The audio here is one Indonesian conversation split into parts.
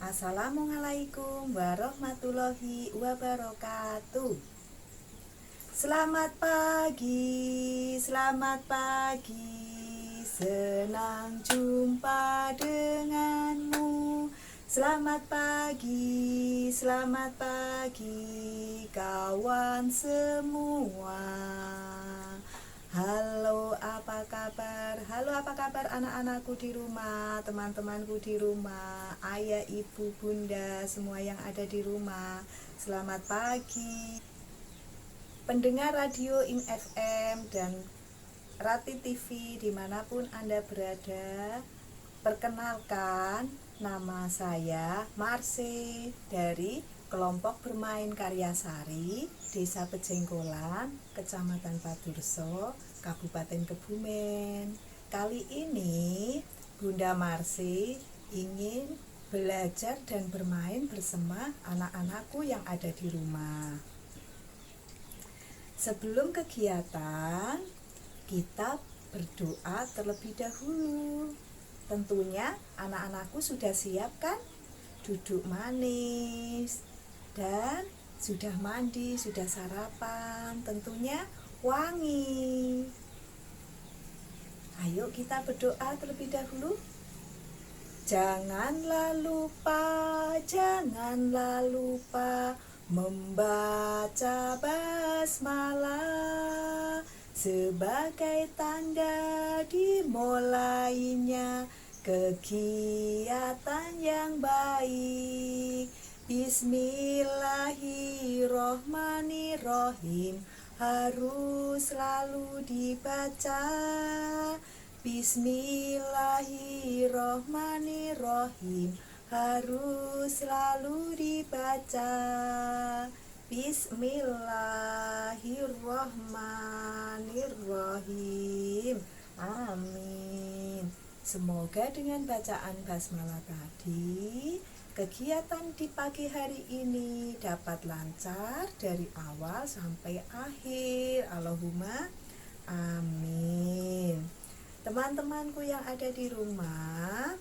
Assalamualaikum warahmatullahi wabarakatuh. Selamat pagi, senang jumpa denganmu. Selamat pagi, kawan semua. Halo, apa kabar? Halo, apa kabar anak-anakku di rumah, teman-temanku di rumah, ayah, ibu, bunda, semua yang ada di rumah. Selamat pagi. Pendengar radio IM FM dan Rati TV dimanapun Anda berada, perkenalkan, nama saya Marse dari kelompok bermain Karyasari, Desa Pejenggolan, Kecamatan Padurso, Kabupaten Kebumen. Kali ini Bunda Marse ingin belajar dan bermain bersama anak-anakku yang ada di rumah. Sebelum kegiatan, kita berdoa terlebih dahulu. Tentunya anak-anakku sudah siap kan? Duduk manis dan sudah mandi, sudah sarapan, tentunya wangi. Ayo kita berdoa terlebih dahulu. Janganlah lupa membaca basmalah sebagai tanda dimulainya kegiatan yang baik. Bismillahirrohmanirrohim harus selalu dibaca. Bismillahirrohmanirrohim harus selalu dibaca. Bismillahirrohmanirrohim. Amin. Semoga dengan bacaan basmalah tadi, kegiatan di pagi hari ini dapat lancar dari awal sampai akhir. Allahumma amin. Teman-temanku yang ada di rumah,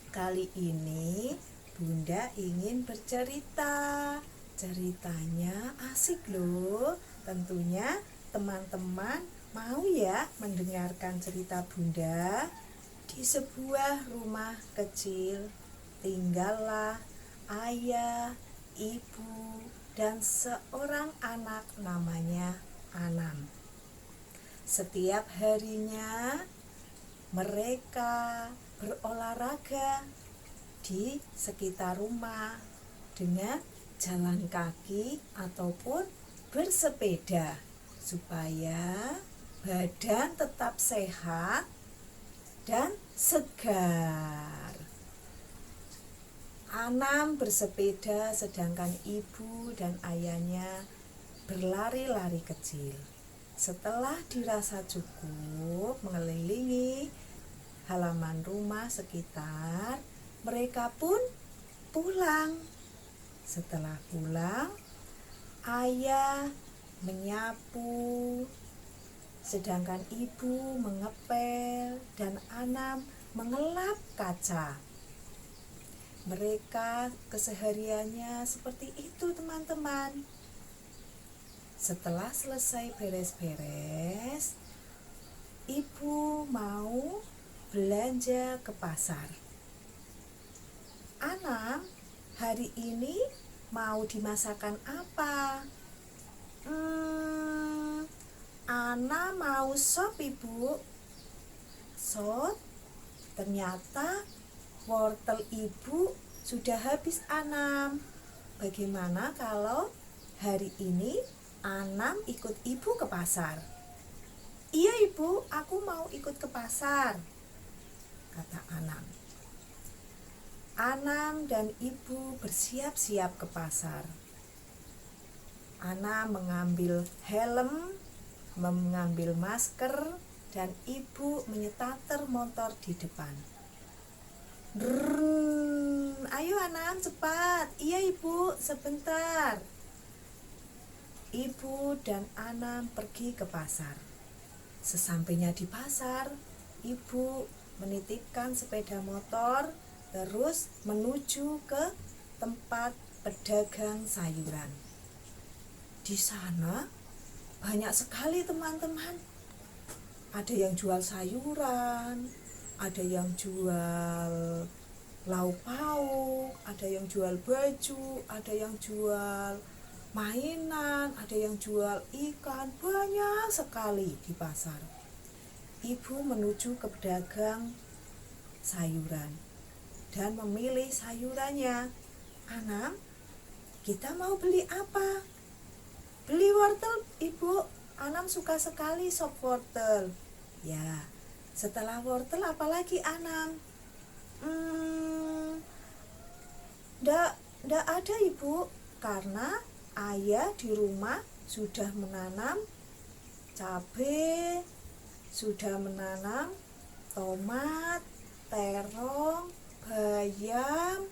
kali ini Bunda ingin bercerita. Ceritanya asik loh. Tentunya teman-teman mau ya mendengarkan cerita Bunda. Di sebuah rumah kecil tinggallah ayah, ibu, dan seorang anak namanya Anam. Setiap harinya mereka berolahraga di sekitar rumah dengan jalan kaki ataupun bersepeda supaya badan tetap sehat dan segar. Anam bersepeda sedangkan ibu dan ayahnya berlari-lari kecil. Setelah dirasa cukup mengelilingi halaman rumah sekitar, mereka pun pulang. Setelah pulang, ayah menyapu, sedangkan ibu mengepel dan Anam mengelap kaca. Mereka kesehariannya seperti itu, teman-teman. Setelah selesai beres-beres, ibu mau belanja ke pasar. Anam, hari ini mau dimasakan apa? Ana mau sop, ibu. Sop? Ternyata wortel ibu sudah habis, Anam. Bagaimana kalau hari ini Anam ikut ibu ke pasar? Iya, ibu, aku mau ikut ke pasar, kata Anam. Anam dan ibu bersiap-siap ke pasar. Anam mengambil helm, mengambil masker, dan ibu menyetater motor di depan. Ayo Anam, cepat. Iya ibu, sebentar. Ibu dan Anam pergi ke pasar. Sesampainya di pasar, ibu menitipkan sepeda motor terus menuju ke tempat pedagang sayuran. Di sana banyak sekali teman-teman. Ada yang jual sayuran, ada yang jual lauk pauk, ada yang jual baju, ada yang jual mainan, ada yang jual ikan. Banyak sekali di pasar. Ibu menuju ke pedagang sayuran dan memilih sayurannya. Anam, kita mau beli apa? Beli wortel, Ibu. Anam suka sekali sop wortel. Ya, setelah wortel apalagi Anam? Ndak ada Ibu, karena ayah di rumah sudah menanam cabai, sudah menanam tomat, terong, bayam,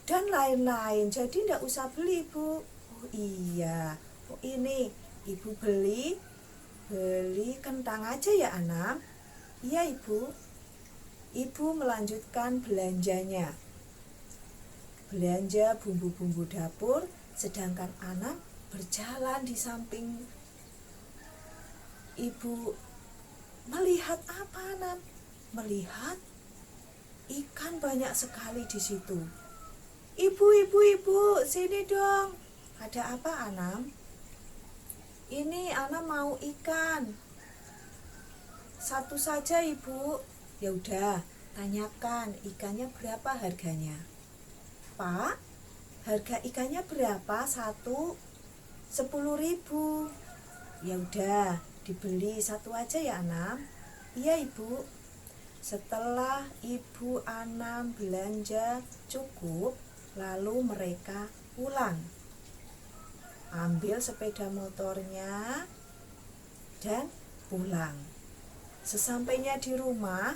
dan lain-lain. Jadi ndak usah beli Ibu. Oh iya, oh ini Ibu beli kentang aja ya Anam. Iya Ibu. Ibu melanjutkan belanjanya. Belanja bumbu-bumbu dapur, sedangkan Anam berjalan di samping Ibu. Melihat apa Anam? Melihat ikan banyak sekali di situ. Ibu, sini dong. Ada apa Anam? Ini Anam mau ikan. Satu saja Ibu. Ya udah, tanyakan ikannya berapa harganya. Pak, harga ikannya berapa? Satu 10.000. Ya udah, dibeli satu aja ya Anam. Iya Ibu. Setelah Ibu Anam belanja cukup, lalu mereka pulang. Ambil sepeda motornya dan pulang. Sesampainya di rumah,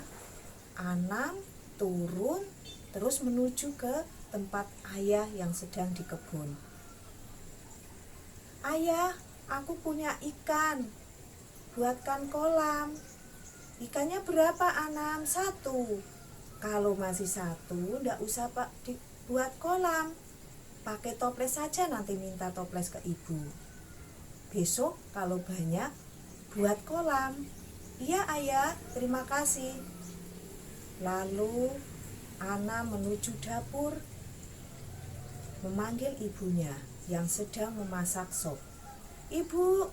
Anam turun terus menuju ke tempat ayah yang sedang di kebun. Ayah, aku punya ikan. Buatkan kolam. Ikannya berapa Anam? 1. Kalau masih 1, ndak usah Pak dibuat kolam. Pakai toples saja, nanti minta toples ke Ibu. Besok kalau banyak, buat kolam. Iya ayah, terima kasih. Lalu Anam menuju dapur, memanggil ibunya yang sedang memasak sop. Ibu,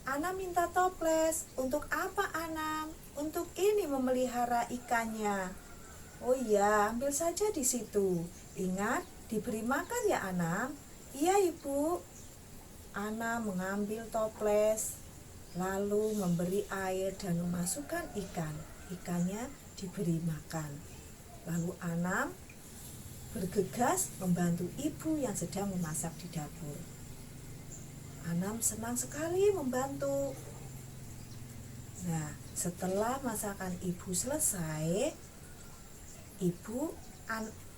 Anam minta toples. Untuk apa Anam? Untuk ini, memelihara ikannya. Oh iya, ambil saja di situ. Ingat, diberi makan ya Anam. Iya Ibu. Anam mengambil toples, lalu memberi air dan memasukkan ikan. Ikannya diberi makan. Lalu Anam bergegas membantu ibu yang sedang memasak di dapur. Anam senang sekali membantu. Nah, setelah masakan ibu selesai, ibu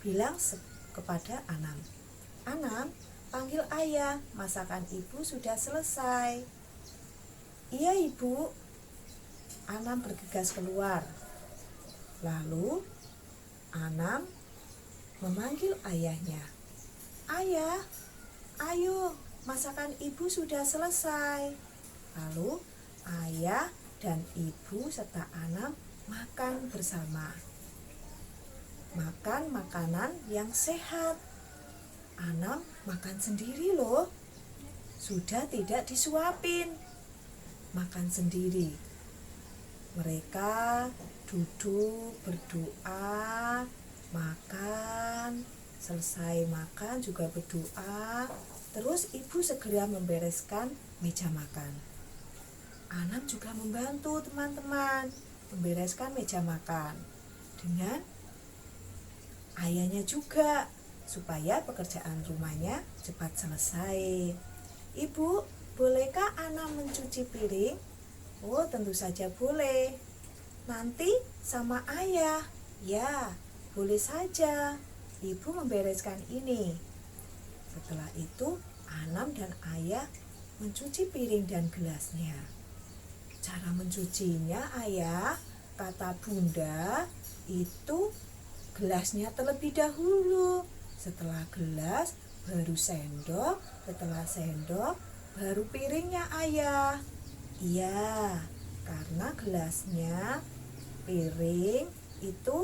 bilang kepada Anam, Anam, panggil ayah, masakan ibu sudah selesai. Iya Ibu. Anam bergegas keluar. Lalu Anam memanggil ayahnya. Ayah, ayo, masakan ibu sudah selesai. Lalu ayah dan ibu serta Anam makan bersama. Makan makanan yang sehat. Anam makan sendiri loh. Sudah tidak disuapin. Makan sendiri. Mereka duduk berdoa, makan, selesai makan juga berdoa. Terus ibu segera membereskan meja makan. Anam juga membantu teman-teman membereskan meja makan dengan ayahnya juga, supaya pekerjaan rumahnya cepat selesai. Ibu, bolehkah Anam mencuci piring? Oh, tentu saja boleh. Nanti sama ayah. Ya, boleh saja. Ibu membereskan ini. Setelah itu, Anam dan ayah mencuci piring dan gelasnya. Cara mencucinya, ayah, kata Bunda, itu gelasnya terlebih dahulu. Setelah gelas, baru sendok. Setelah sendok, baru piringnya Ayah. Iya, karena gelasnya, piring itu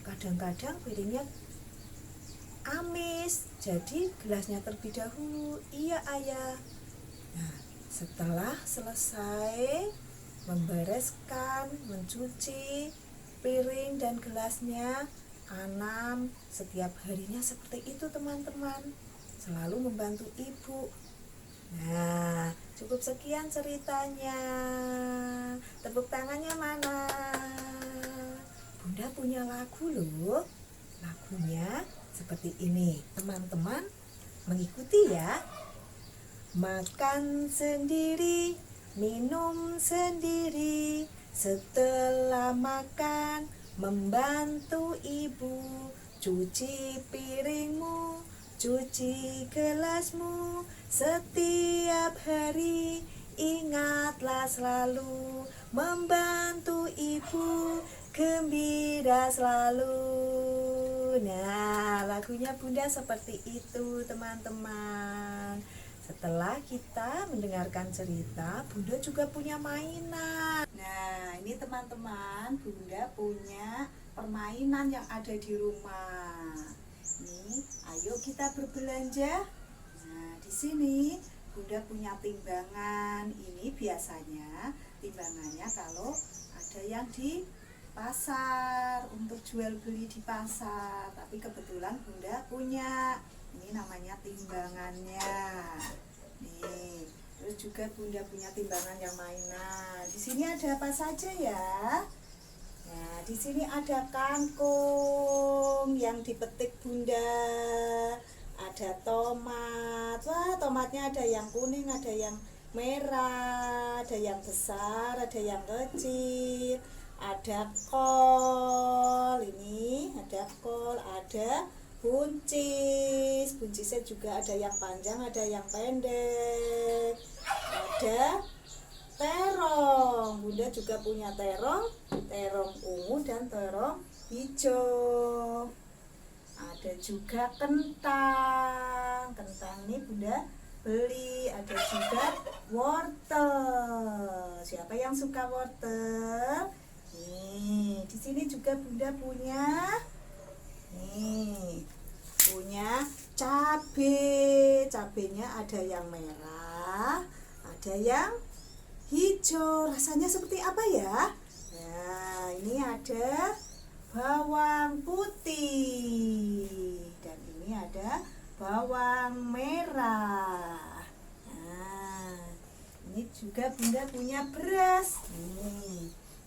kadang-kadang piringnya amis, jadi gelasnya terlebih dahulu. Iya Ayah. Nah, setelah selesai membereskan, mencuci piring dan gelasnya, Anam setiap harinya seperti itu teman-teman, selalu membantu ibu. Nah, cukup sekian ceritanya. Tepuk tangannya mana? Bunda punya lagu loh. Lagunya seperti ini. Teman-teman mengikuti ya. Makan sendiri, minum sendiri. Setelah makan, membantu ibu. Cuci piringmu, cuci gelasmu. Setiap hari ingatlah selalu membantu ibu, gembira selalu. Nah, lagunya Bunda seperti itu teman-teman. Setelah kita mendengarkan cerita, Bunda juga punya mainan. Nah, ini teman-teman, Bunda punya permainan yang ada di rumah. Nih, ayo kita berbelanja. Nah, di sini Bunda punya timbangan. Ini biasanya timbangannya kalau ada yang di pasar, untuk jual beli di pasar. Tapi kebetulan Bunda punya. Ini namanya timbangannya. Nih, terus juga Bunda punya timbangan yang mainan. Di sini ada apa saja ya? Nah, di sini ada kangkung yang dipetik Bunda. Ada tomat. Wah, tomatnya ada yang kuning, ada yang merah, ada yang besar, ada yang kecil. Ada kol. Ini ada kol, ada buncis. Buncisnya juga ada yang panjang, ada yang pendek. Ada terong. Bunda juga punya terong, terong ungu dan terong hijau. Ada juga kentang. Kentang ini Bunda beli. Ada juga wortel. Siapa yang suka wortel? Nih, di sini juga Bunda punya. Nih, punya cabai. Cabainya ada yang merah, ada yang hijau. Rasanya seperti apa ya? Nah, ini ada bawang putih dan ini ada bawang merah. Nah, ini juga Bunda punya beras.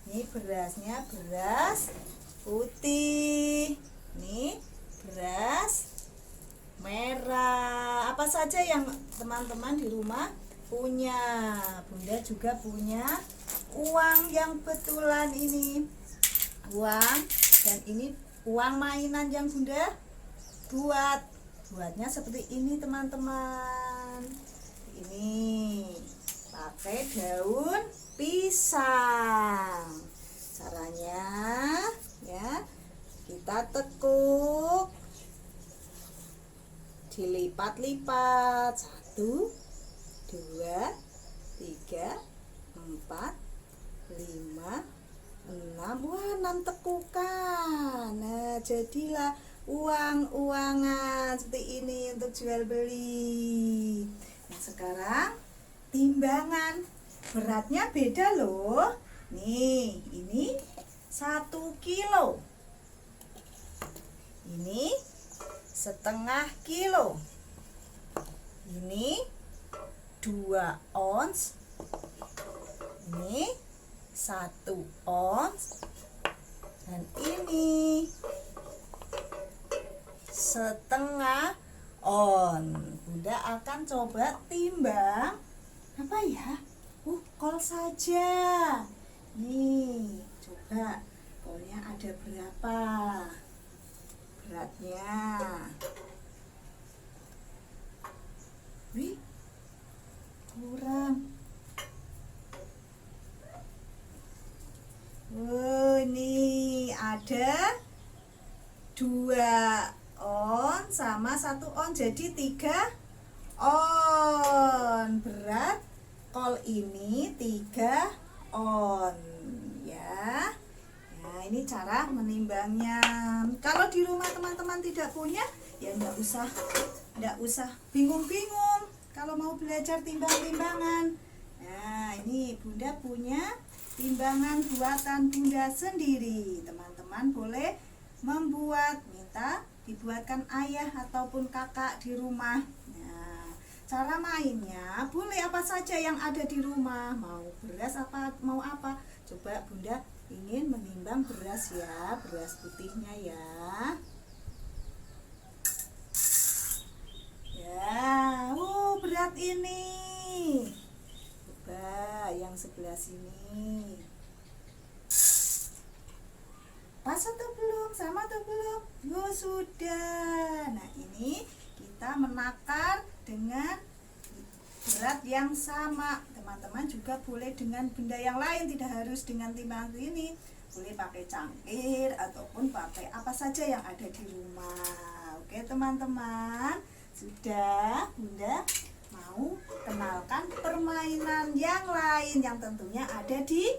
Ini berasnya beras putih. Ini beras merah. Apa saja yang teman-teman di rumah punya? Bunda juga punya uang yang betulan ini. Uang, dan ini uang mainan yang Bunda buatnya seperti ini teman-teman. Ini pakai daun pisang. Caranya ya, kita tekuk, dilipat-lipat, 1, 2, 3, 4, 5, 6. Wah, 6 tekukan. Nah, jadilah uang-uangan seperti ini untuk jual beli. Nah, sekarang timbangan beratnya beda loh. Nih, ini 1 kilo. Ini setengah kilo. Ini 2 ons. Ini 1 ons. Dan ini setengah on. Bunda akan coba timbang apa ya? Kol saja. Nih, coba kolnya ada berapa beratnya. Wih, kurang. ada 2 on sama 1 on, jadi 3 on. Berat kol ini 3 on ya. Nah, ini cara menimbangnya. Kalau di rumah teman-teman tidak punya, ya enggak usah bingung-bingung kalau mau belajar timbang-timbangan. Nah, ini Bunda punya timbangan buatan Bunda sendiri. Teman-teman boleh membuat, minta dibuatkan ayah ataupun kakak di rumah. Nah, cara mainnya boleh apa saja yang ada di rumah, mau beras apa, mau apa. Coba Bunda ingin menimbang beras ya, beras putihnya ya. Ya, berat ini. Coba yang sebelah sini. Pas atau belum? Sama atau belum? Oh, sudah. Nah, ini kita menakar dengan berat yang sama. Teman-teman juga boleh dengan benda yang lain, tidak harus dengan timbangan ini. Boleh pakai cangkir ataupun pakai apa saja yang ada di rumah. Oke, teman-teman. Sudah, Bunda mau kenalkan permainan yang lain yang tentunya ada di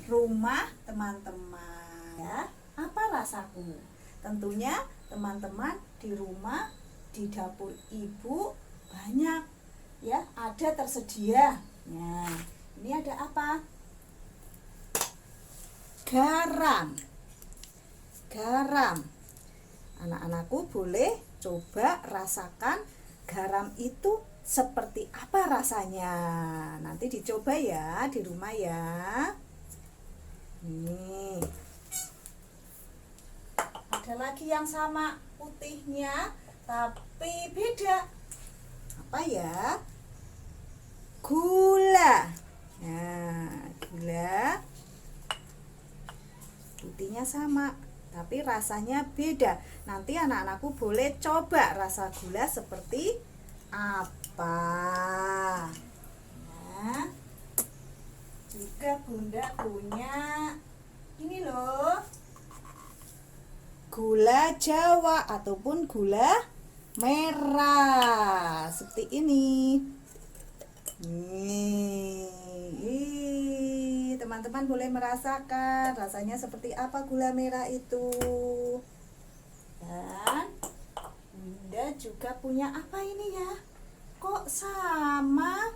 rumah teman-teman ya. Apa rasaku? Tentunya teman-teman di rumah, di dapur ibu banyak ya, ada tersedia. Nah, ini ada apa? Garam. Anak-anakku boleh coba rasakan garam itu seperti apa rasanya. Nanti dicoba ya di rumah ya. Nih. Ada lagi yang sama putihnya tapi beda. Apa ya? Gula. Nah, gula putihnya sama tapi rasanya beda. Nanti anak-anakku boleh coba rasa gula seperti apa. Nah, juga Bunda punya ini loh, gula Jawa ataupun gula merah seperti ini. Teman-teman boleh merasakan rasanya seperti apa gula merah itu. Dan Bunda juga punya apa ini ya? Kok sama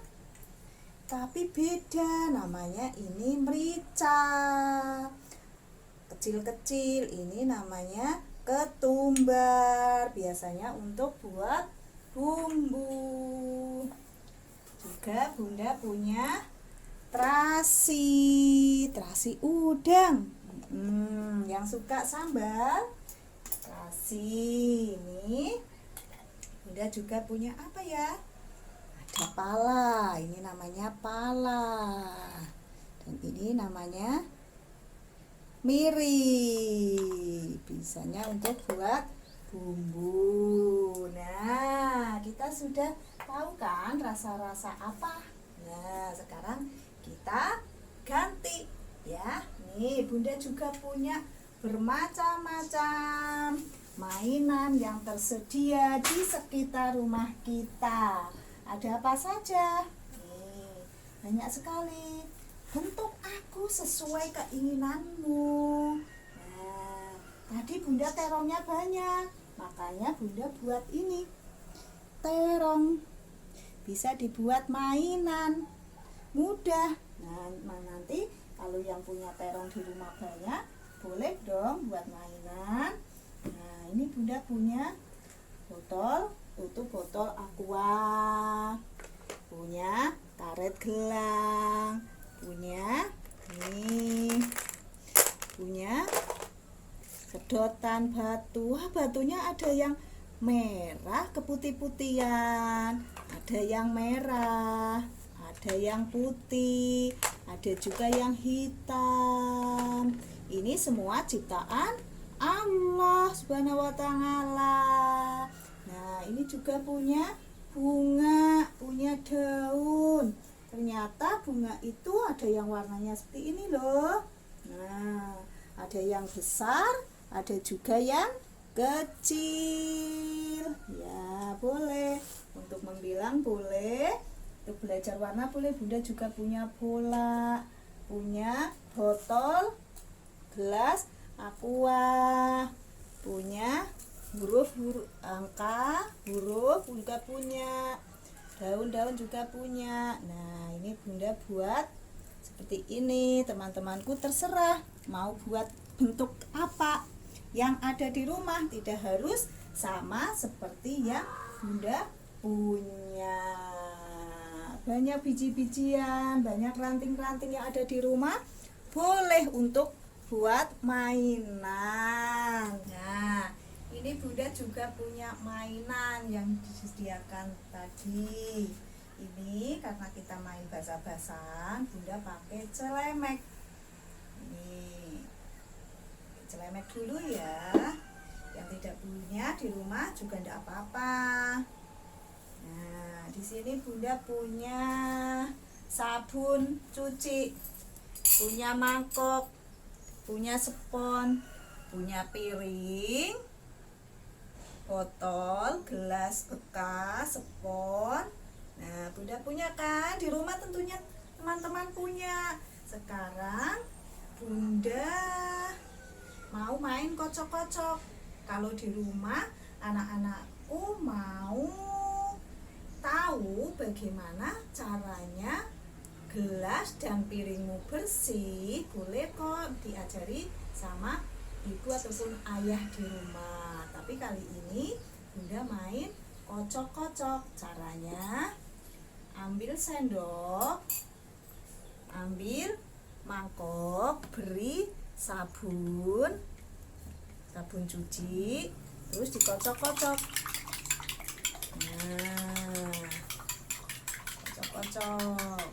tapi beda? Namanya ini merica. Kecil-kecil, ini namanya ketumbar. Biasanya untuk buat bumbu. Juga Bunda punya terasi udang. Yang suka sambal terasi. Ini Bunda juga punya apa ya? Ada pala. Ini namanya pala. Dan ini namanya miri. Bisanya untuk buat bumbu. Nah, kita sudah tahu kan rasa-rasa apa? Nah, sekarang kita ganti ya. Nih, Bunda juga punya bermacam-macam mainan yang tersedia di sekitar rumah kita. Ada apa saja? Nih, banyak sekali. Bentuk aku sesuai keinginanmu. Nah, tadi Bunda terongnya banyak, makanya Bunda buat ini terong. Bisa dibuat mainan, mudah. Nah, nanti kalau yang punya terong di rumah banyak, boleh dong buat mainan. Nah, ini Bunda punya botol, tutup botol aqua, punya karet gelang, punya sedotan batu. Wah, batunya ada yang merah keputih-putihan, ada yang merah, ada yang putih, ada juga yang hitam. Ini semua ciptaan Allah Subhanahu wa ta'ala. Nah, ini juga punya bunga, punya daun. Ternyata bunga itu ada yang warnanya seperti ini loh. Nah, ada yang besar, ada juga yang kecil. Ya, boleh. Untuk membilang boleh, untuk belajar warna boleh. Bunda juga punya bola, punya botol, gelas, aqua, punya huruf angka, huruf juga punya, daun-daun juga punya. Nah, ini Bunda buat seperti ini. Teman-temanku terserah mau buat bentuk apa yang ada di rumah, tidak harus sama seperti yang Bunda punya. Banyak biji-bijian, banyak ranting-ranting yang ada di rumah, boleh untuk buat mainan. Nah, ini Bunda juga punya mainan yang disediakan tadi. Ini karena kita main basah-basahan, Bunda pakai celemek. Ini celemek dulu ya. Yang tidak punya di rumah juga tidak apa-apa. Nah, di sini Bunda punya sabun cuci, punya mangkok, punya spons, punya piring, botol, gelas bekas, spons. Nah, Bunda punya kan di rumah, tentunya teman-teman punya. Sekarang Bunda mau main kocok-kocok. Kalau di rumah anak-anakku mau tahu bagaimana caranya gelas dan piringmu bersih, boleh kok diajari sama ibu ataupun ayah di rumah. Tapi kali ini Bunda main kocok-kocok. Caranya ambil sendok, ambil mangkok, beri sabun cuci, terus dikocok-kocok. Nah, kocok-kocok.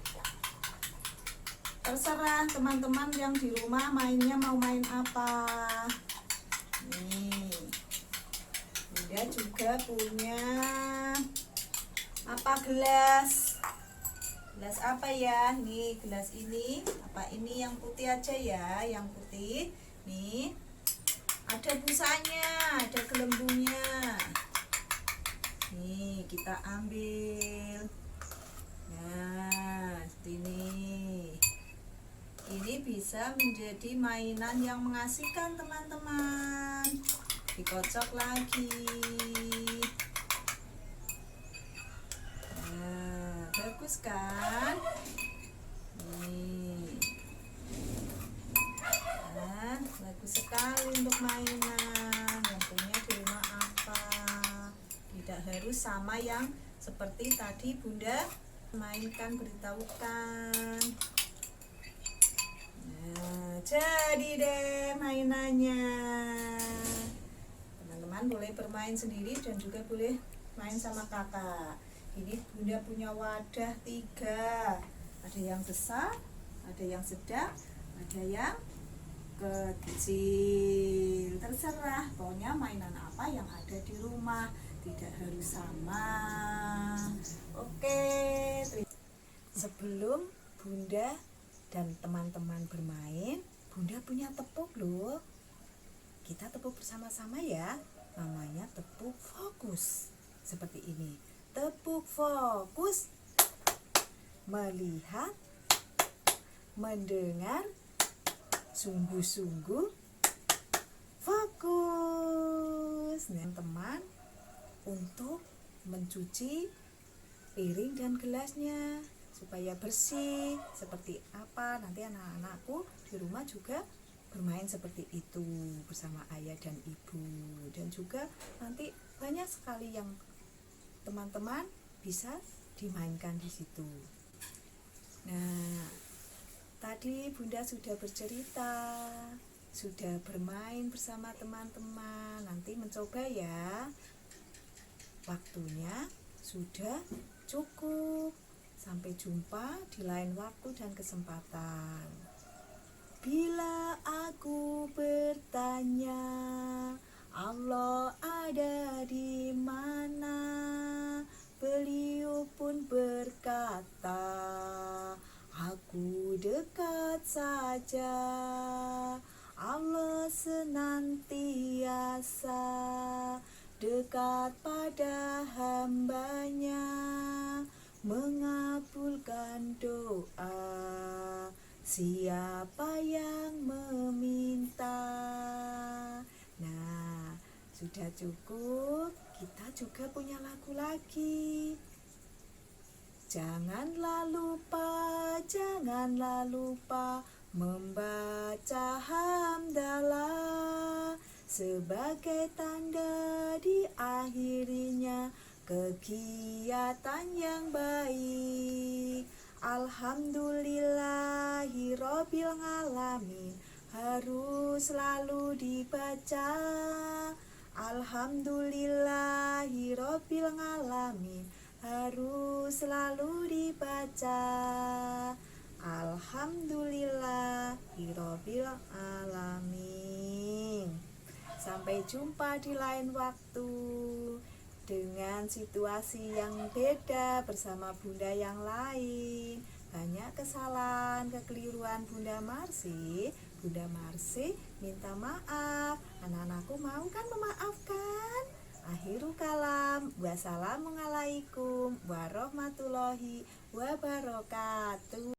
Terserah teman-teman yang di rumah mainnya mau main apa. Nih, Bunda juga punya apa, gelas apa ya? Nih, gelas ini apa, ini yang putih aja ya, yang putih. Nih, ada busanya, ada gelembungnya. Nih, kita ambil. Nah, seperti ini. Ini bisa menjadi mainan yang mengasihkan teman-teman. Dikocok lagi. Nah, bagus kan? Nih. Nah, bagus sekali untuk mainan. Yang punya di rumah apa? Tidak harus sama yang seperti tadi Bunda mainkan, beritahukan. Nah, jadi deh mainannya. Teman-teman boleh bermain sendiri dan juga boleh main sama kakak. Ini Bunda punya wadah 3. Ada yang besar, ada yang sedang, ada yang kecil. Terserah, pokoknya mainan apa yang ada di rumah, tidak harus sama. Oke. Sebelum Bunda dan teman-teman bermain, Bunda punya tepuk loh. Kita tepuk bersama-sama ya. Namanya tepuk fokus. Seperti ini. Tepuk fokus. Melihat, mendengar, sungguh-sungguh fokus. Teman-teman, untuk mencuci piring dan gelasnya supaya bersih. Seperti apa, nanti anak-anakku di rumah juga bermain seperti itu bersama ayah dan ibu. Dan juga nanti banyak sekali yang teman-teman bisa dimainkan di situ. Nah, tadi Bunda sudah bercerita, sudah bermain bersama teman-teman. Nanti mencoba ya. Waktunya sudah cukup. Sampai jumpa di lain waktu dan kesempatan. Bila aku bertanya, Allah ada di mana? Beliau pun berkata, aku dekat saja. Allah senantiasa kuasa, dekat pada hambanya, mengabulkan doa siapa yang meminta. Nah, sudah cukup. Kita juga punya lagu lagi. Janganlah lupa membaca hamdalah sebagai tanda diakhirinya kegiatan yang baik. Alhamdulillahirobbil alamin harus selalu dibaca. Alhamdulillahirobbil alamin harus selalu dibaca. Alhamdulillahirobbil alamin. Sampai jumpa di lain waktu dengan situasi yang beda bersama Bunda yang lain. Banyak kesalahan, kekeliruan Bunda Marsi. Bunda Marsi minta maaf. Anak-anakku mau kan memaafkan? Akhirul kalam. Wassalamualaikum warahmatullahi wabarakatuh.